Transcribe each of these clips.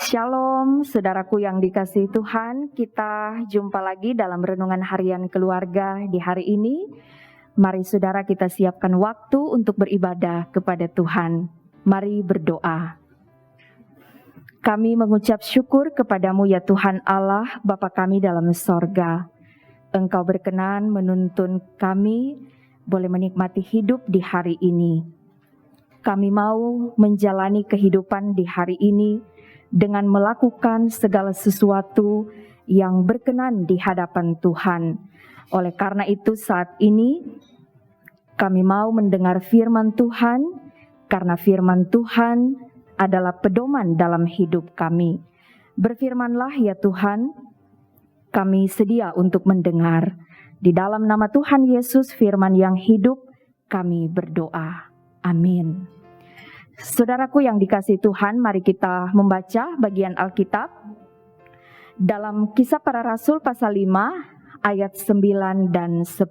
Shalom, saudaraku yang dikasihi Tuhan. Kita jumpa lagi dalam renungan harian keluarga di hari ini. Mari saudara kita siapkan waktu untuk beribadah kepada Tuhan. Mari berdoa. Kami mengucap syukur kepadamu ya Tuhan Allah, Bapa kami dalam sorga. Engkau berkenan menuntun kami boleh menikmati hidup di hari ini. Kami mau menjalani kehidupan di hari ini dengan melakukan segala sesuatu yang berkenan di hadapan Tuhan. Oleh karena itu saat ini kami mau mendengar firman Tuhan, karena firman Tuhan adalah pedoman dalam hidup kami. Berfirmanlah ya Tuhan, kami sedia untuk mendengar. Di dalam nama Tuhan Yesus firman yang hidup, kami berdoa. Amin. Saudaraku yang dikasihi Tuhan, mari kita membaca bagian Alkitab dalam Kisah Para Rasul pasal 5 ayat 9 dan 10.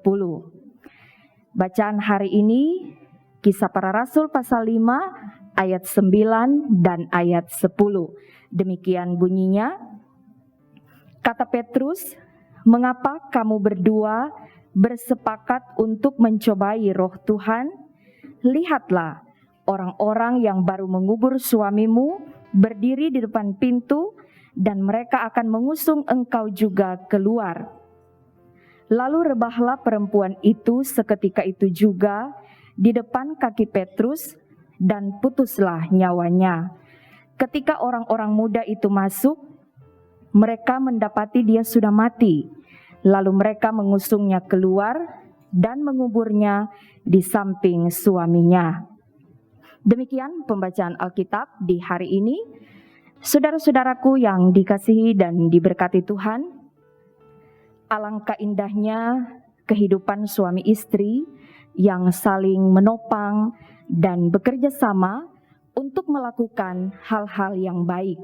Bacaan hari ini Kisah Para Rasul pasal 5 ayat 9 dan ayat 10. Demikian bunyinya. Kata Petrus, "Mengapa kamu berdua bersepakat untuk mencobai roh Tuhan? Lihatlah, orang-orang yang baru mengubur suamimu berdiri di depan pintu dan mereka akan mengusung engkau juga keluar." Lalu rebahlah perempuan itu seketika itu juga di depan kaki Petrus dan putuslah nyawanya. Ketika orang-orang muda itu masuk, mereka mendapati dia sudah mati. Lalu mereka mengusungnya keluar dan menguburnya di samping suaminya. Demikian pembacaan Alkitab di hari ini. Saudara-saudaraku yang dikasihi dan diberkati Tuhan, alangkah indahnya kehidupan suami istri yang saling menopang dan bekerja sama untuk melakukan hal-hal yang baik.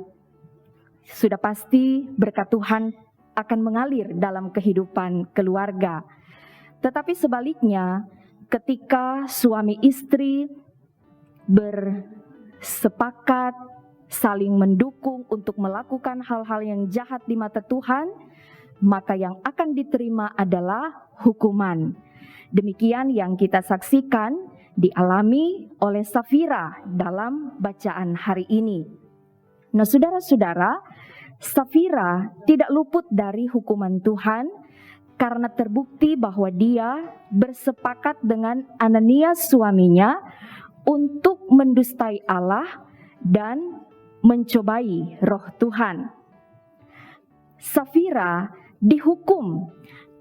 Sudah pasti berkat Tuhan akan mengalir dalam kehidupan keluarga. Tetapi sebaliknya, ketika suami istri bersepakat, saling mendukung untuk melakukan hal-hal yang jahat di mata Tuhan, maka yang akan diterima adalah hukuman. Demikian yang kita saksikan dialami oleh Safira dalam bacaan hari ini. Nah, saudara-saudara, Safira tidak luput dari hukuman Tuhan karena terbukti bahwa dia bersepakat dengan Ananias suaminya untuk mendustai Allah dan mencobai roh Tuhan. Safira dihukum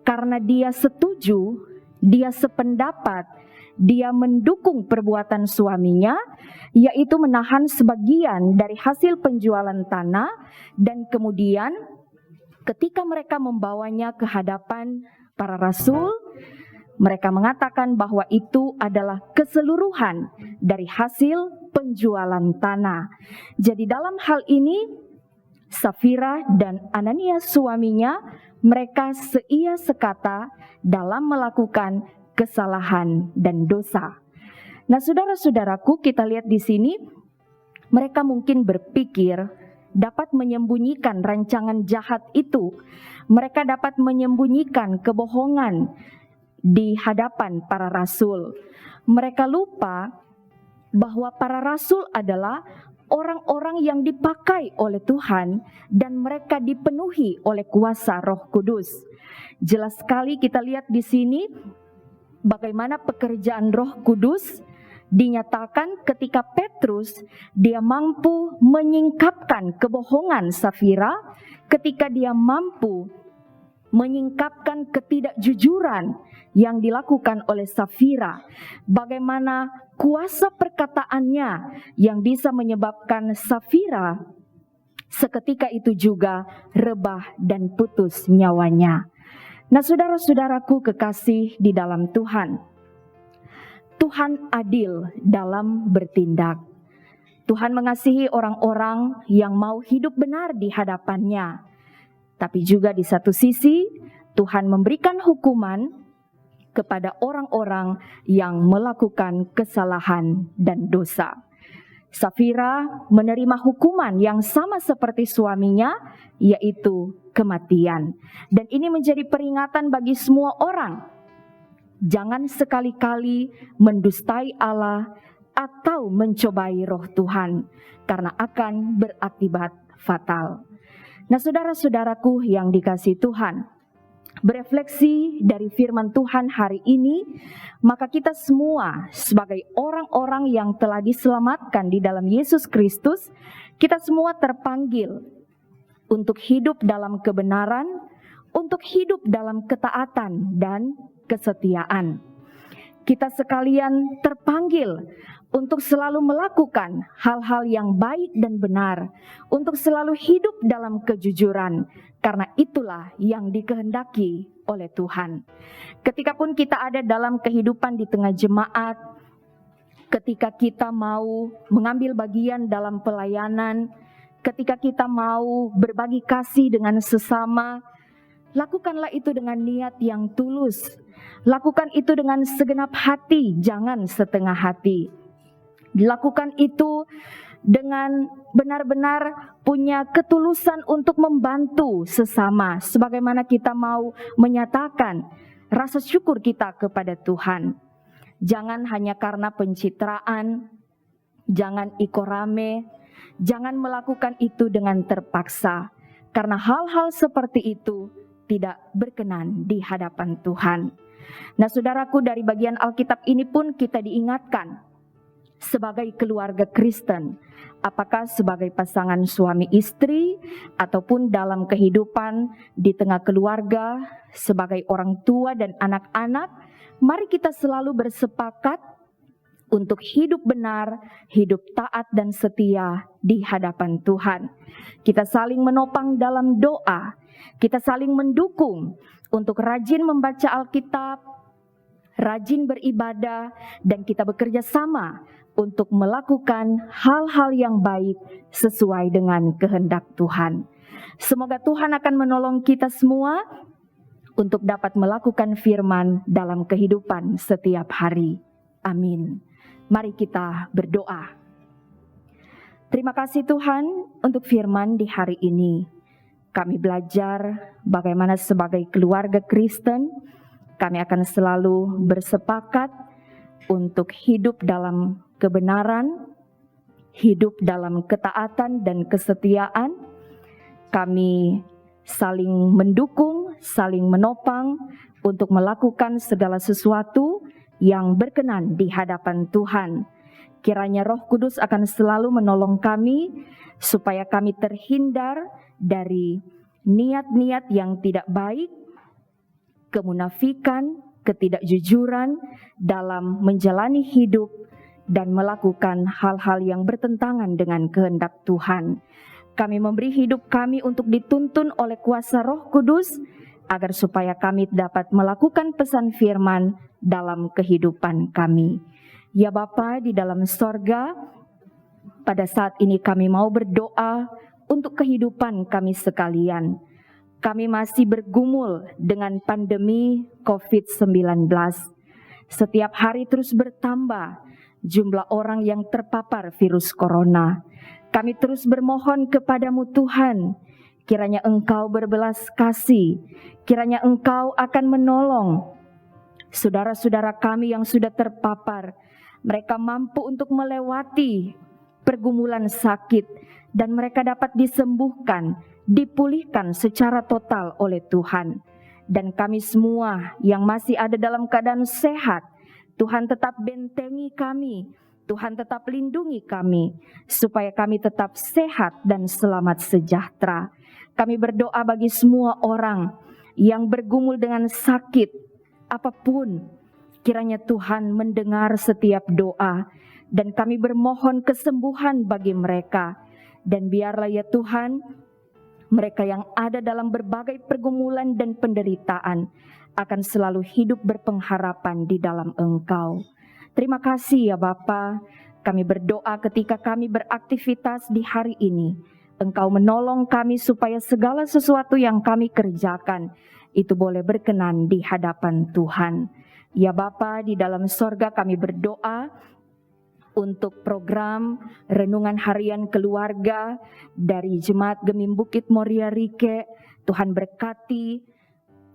karena dia setuju, dia sependapat, dia mendukung perbuatan suaminya, yaitu menahan sebagian dari hasil penjualan tanah, dan kemudian ketika mereka membawanya ke hadapan para rasul, mereka mengatakan bahwa itu adalah keseluruhan dari hasil penjualan tanah. Jadi dalam hal ini, Safira dan Ananias suaminya, mereka seia sekata dalam melakukan kesalahan dan dosa. Nah, saudara-saudaraku, kita lihat di sini, mereka mungkin berpikir dapat menyembunyikan rancangan jahat itu. Mereka dapat menyembunyikan kebohongan di hadapan para rasul. Mereka lupa bahwa para rasul adalah orang-orang yang dipakai oleh Tuhan dan mereka dipenuhi oleh kuasa Roh Kudus. Jelas sekali kita lihat di sini bagaimana pekerjaan Roh Kudus dinyatakan ketika Petrus dia mampu menyingkapkan kebohongan Safira, ketika dia mampu menyingkapkan ketidakjujuran yang dilakukan oleh Safira. Bagaimana kuasa perkataannya yang bisa menyebabkan Safira seketika itu juga rebah dan putus nyawanya. Nah, saudara-saudaraku kekasih di dalam Tuhan, Tuhan adil dalam bertindak. Tuhan mengasihi orang-orang yang mau hidup benar di hadapannya. Tapi juga di satu sisi, Tuhan memberikan hukuman kepada orang-orang yang melakukan kesalahan dan dosa. Safira menerima hukuman yang sama seperti suaminya, yaitu kematian. Dan ini menjadi peringatan bagi semua orang. Jangan sekali-kali mendustai Allah atau mencobai roh Tuhan, karena akan berakibat fatal. Nah, saudara-saudaraku yang dikasihi Tuhan, berefleksi dari firman Tuhan hari ini, maka kita semua sebagai orang-orang yang telah diselamatkan di dalam Yesus Kristus, kita semua terpanggil untuk hidup dalam kebenaran, untuk hidup dalam ketaatan dan kesetiaan. Kita sekalian terpanggil untuk selalu melakukan hal-hal yang baik dan benar, untuk selalu hidup dalam kejujuran, karena itulah yang dikehendaki oleh Tuhan. Ketika pun kita ada dalam kehidupan di tengah jemaat, ketika kita mau mengambil bagian dalam pelayanan, ketika kita mau berbagi kasih dengan sesama, lakukanlah itu dengan niat yang tulus. Lakukan itu dengan segenap hati, jangan setengah hati. Dilakukan itu dengan benar-benar punya ketulusan untuk membantu sesama, sebagaimana kita mau menyatakan rasa syukur kita kepada Tuhan. Jangan hanya karena pencitraan, jangan ikorame, jangan melakukan itu dengan terpaksa, karena hal-hal seperti itu tidak berkenan di hadapan Tuhan. Nah, saudaraku, dari bagian Alkitab ini pun kita diingatkan sebagai keluarga Kristen, apakah sebagai pasangan suami istri ataupun dalam kehidupan di tengah keluarga sebagai orang tua dan anak-anak, mari kita selalu bersepakat untuk hidup benar, hidup taat dan setia di hadapan Tuhan. Kita saling menopang dalam doa, kita saling mendukung untuk rajin membaca Alkitab, rajin beribadah, dan kita bekerja sama untuk melakukan hal-hal yang baik sesuai dengan kehendak Tuhan. Semoga Tuhan akan menolong kita semua untuk dapat melakukan firman dalam kehidupan setiap hari. Amin. Mari kita berdoa. Terima kasih Tuhan untuk firman di hari ini. Kami belajar bagaimana sebagai keluarga Kristen, kami akan selalu bersepakat untuk hidup dalam kebenaran, hidup dalam ketaatan dan kesetiaan. Kami saling mendukung, saling menopang untuk melakukan segala sesuatu yang berkenan di hadapan Tuhan. Kiranya Roh Kudus akan selalu menolong kami supaya kami terhindar dari niat-niat yang tidak baik, kemunafikan, ketidakjujuran dalam menjalani hidup dan melakukan hal-hal yang bertentangan dengan kehendak Tuhan. Kami memberi hidup kami untuk dituntun oleh kuasa Roh Kudus, agar supaya kami dapat melakukan pesan firman dalam kehidupan kami. Ya Bapa di dalam sorga, pada saat ini kami mau berdoa untuk kehidupan kami sekalian. Kami masih bergumul dengan pandemi COVID-19. Setiap hari terus bertambah jumlah orang yang terpapar virus corona. Kami terus bermohon kepadamu Tuhan, kiranya Engkau berbelas kasih, kiranya Engkau akan menolong saudara-saudara kami yang sudah terpapar. Mereka mampu untuk melewati pergumulan sakit dan mereka dapat disembuhkan, dipulihkan secara total oleh Tuhan. Dan kami semua yang masih ada dalam keadaan sehat, Tuhan tetap bentengi kami, Tuhan tetap lindungi kami, supaya kami tetap sehat dan selamat sejahtera. Kami berdoa bagi semua orang yang bergumul dengan sakit, apapun, kiranya Tuhan mendengar setiap doa, dan kami bermohon kesembuhan bagi mereka. Dan biarlah ya Tuhan, mereka yang ada dalam berbagai pergumulan dan penderitaan akan selalu hidup berpengharapan di dalam Engkau. Terima kasih ya Bapa, kami berdoa ketika kami beraktivitas di hari ini. Engkau menolong kami supaya segala sesuatu yang kami kerjakan itu boleh berkenan di hadapan Tuhan. Ya Bapa di dalam sorga, kami berdoa untuk program Renungan Harian Keluarga dari Jemaat Gemim Bukit Moria Rike. Tuhan berkati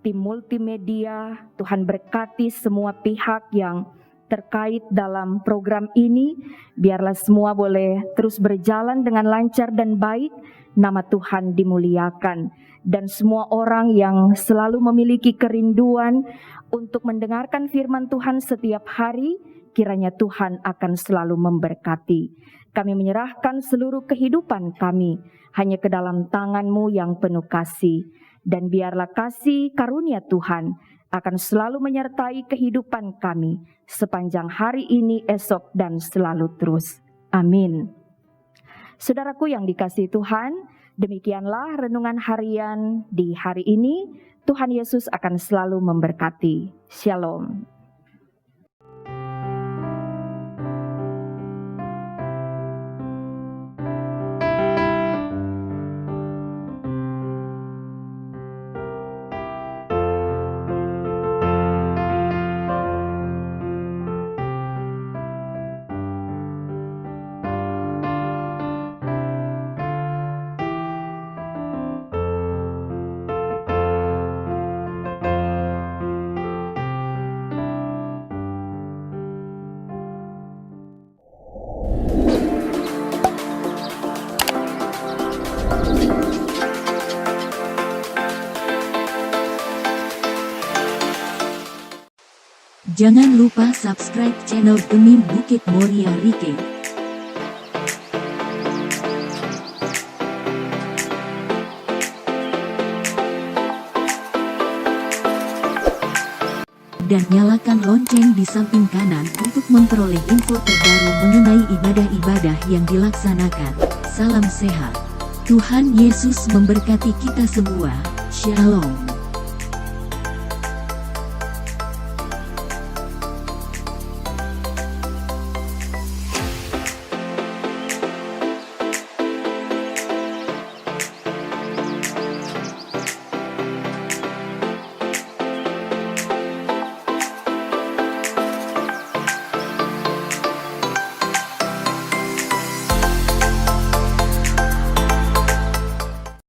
tim multimedia, Tuhan berkati semua pihak yang terkait dalam program ini. Biarlah semua boleh terus berjalan dengan lancar dan baik, nama Tuhan dimuliakan. Dan semua orang yang selalu memiliki kerinduan untuk mendengarkan firman Tuhan setiap hari, kiranya Tuhan akan selalu memberkati. Kami menyerahkan seluruh kehidupan kami hanya ke dalam tangan-Mu yang penuh kasih. Dan biarlah kasih karunia Tuhan akan selalu menyertai kehidupan kami sepanjang hari ini, esok, dan selalu terus. Amin. Saudaraku yang dikasihi Tuhan, demikianlah renungan harian di hari ini. Tuhan Yesus akan selalu memberkati. Shalom. Jangan lupa subscribe channel Gemim Bukit Moria Rike. Dan nyalakan lonceng di samping kanan untuk memperoleh info terbaru mengenai ibadah-ibadah yang dilaksanakan. Salam sehat. Tuhan Yesus memberkati kita semua. Shalom.